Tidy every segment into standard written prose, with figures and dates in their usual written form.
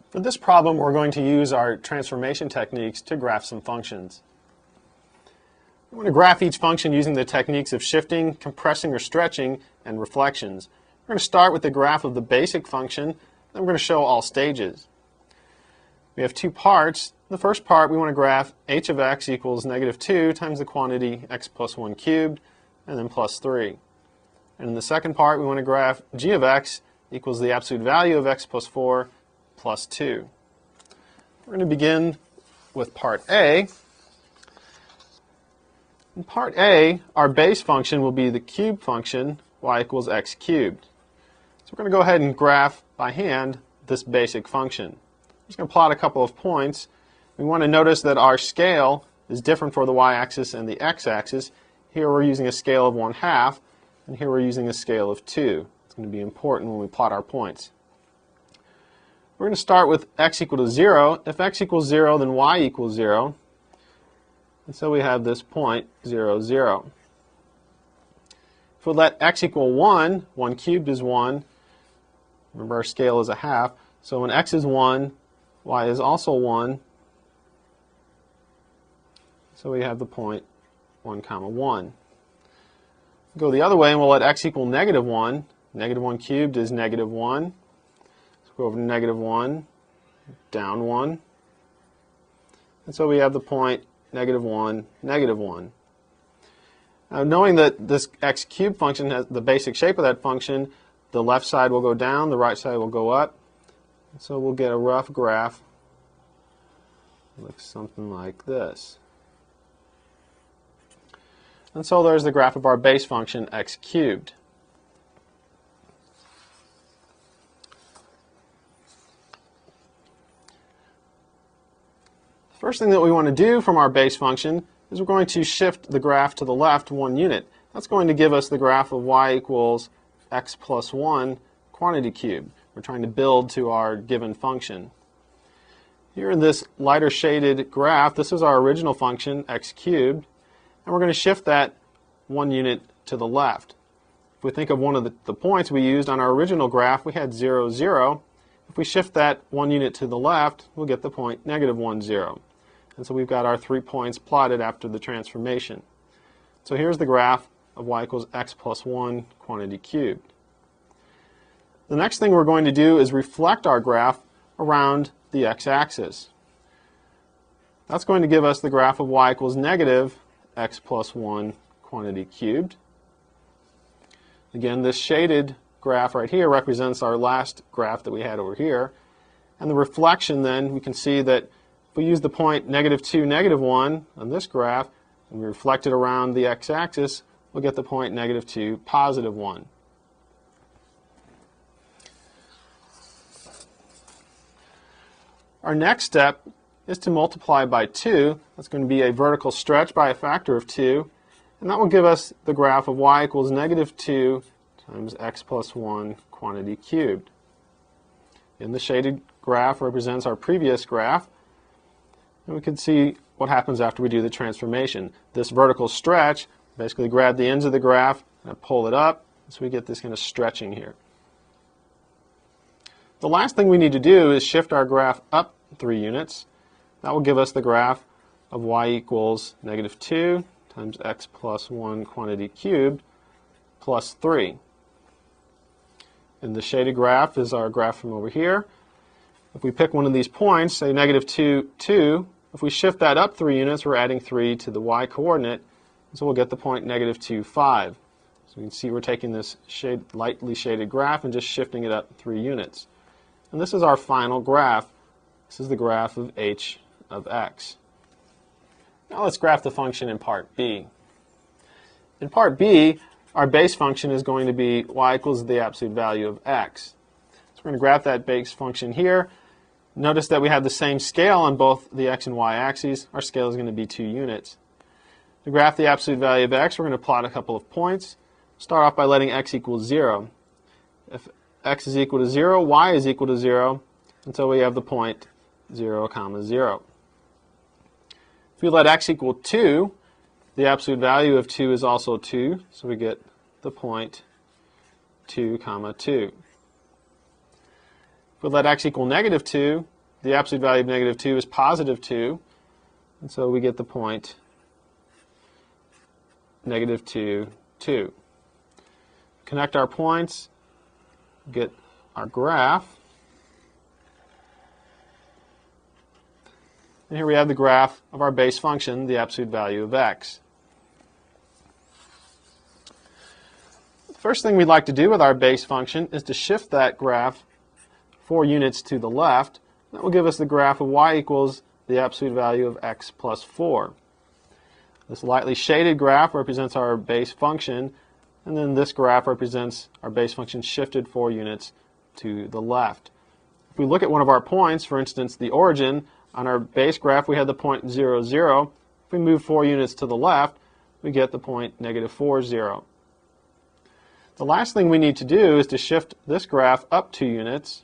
For this problem, we're going to use our transformation techniques to graph some functions. We're going to graph each function using the techniques of shifting, compressing or stretching, and reflections. We're going to start with the graph of the basic function, then we're going to show all stages. We have two parts. The first part, we want to graph h of x equals -2 times the quantity x plus 1 cubed, and then plus 3. And in the second part, we want to graph g of x equals the absolute value of x plus 4 plus 2. We're going to begin with part A. In part A, our base function will be the cube function, y equals x cubed. So we're going to go ahead and graph by hand this basic function. I'm just going to plot a couple of points. We want to notice that our scale is different for the y-axis and the x-axis. Here we're using a scale of 1/2, and here we're using a scale of 2. It's going to be important when we plot our points. We're going to start with x equal to 0. If x equals 0, then y equals 0. And so we have this point, 0, 0. If we let x equal 1, 1 cubed is 1. Remember, our scale is 1/2. So when x is 1, y is also 1. So we have the point 1, 1. Go the other way and we'll let x equal -1. -1 cubed is -1. So go over to -1, down 1. And so we have the point -1, -1. Now, knowing that this x cubed function has the basic shape of that function, the left side will go down, the right side will go up. So we'll get a rough graph. It looks something like this. And so there's the graph of our base function, x cubed. The first thing that we want to do from our base function is we're going to shift the graph to the left 1 unit. That's going to give us the graph of y equals x plus 1 quantity cubed. We're trying to build to our given function. Here in this lighter shaded graph, this is our original function, x cubed. And we're going to shift that 1 unit to the left. If we think of one of the points we used on our original graph, we had 0, 0. If we shift that 1 unit to the left, we'll get the point -1, 0. And so we've got our 3 points plotted after the transformation. So here's the graph of y equals x plus 1 quantity cubed. The next thing we're going to do is reflect our graph around the x-axis. That's going to give us the graph of y equals -x plus 1 quantity cubed. Again, this shaded graph right here represents our last graph that we had over here. And the reflection then, we can see that if we use the point -2, -1 on this graph, and we reflect it around the x-axis, we'll get the point -2, +1. Our next step is to multiply by 2. That's going to be a vertical stretch by a factor of 2. And that will give us the graph of y equals -2 times x plus 1 quantity cubed. And the shaded graph represents our previous graph. And we can see what happens after we do the transformation. This vertical stretch, basically grab the ends of the graph and pull it up, so we get this kind of stretching here. The last thing we need to do is shift our graph up 3 units. That will give us the graph of y equals -2 times x plus 1 quantity cubed plus 3. And the shaded graph is our graph from over here. If we pick one of these points, say -2, 2, if we shift that up 3 units, we're adding 3 to the y coordinate, so we'll get the point -2, 5. So you can see we're taking this lightly shaded graph and just shifting it up 3 units. And this is our final graph. This is the graph of h of x. Now let's graph the function in part B. In part B, our base function is going to be y equals the absolute value of x. So we're going to graph that base function here. Notice that we have the same scale on both the x and y axes. Our scale is going to be 2 units. To graph the absolute value of x, we're going to plot a couple of points. Start off by letting x equal 0. If x is equal to 0, y is equal to 0, until we have the point 0, 0. If we let x equal 2, the absolute value of 2 is also 2, so we get the point 2, 2. If we let x equal -2, the absolute value of negative 2 is positive 2, and so we get the point negative 2, 2. Connect our points, get our graph. And here we have the graph of our base function, the absolute value of x. The first thing we'd like to do with our base function is to shift that graph 4 units to the left. That will give us the graph of y equals the absolute value of x plus 4. This lightly shaded graph represents our base function, and then this graph represents our base function shifted 4 units to the left. If we look at one of our points, for instance the origin, on our base graph we had the point 0, 0. If we move 4 units to the left, we get the point negative 4, 0. The last thing we need to do is to shift this graph up 2 units.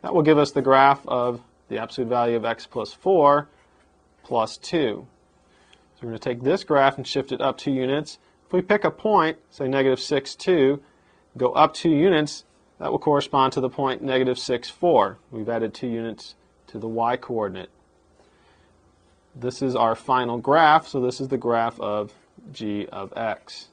That will give us the graph of the absolute value of x plus 4 plus 2. So we're going to take this graph and shift it up 2 units. If we pick a point, say negative 6, 2, go up 2 units, that will correspond to the point negative 6, 4. We've added 2 units to the y-coordinate. This is our final graph, so this is the graph of g of x.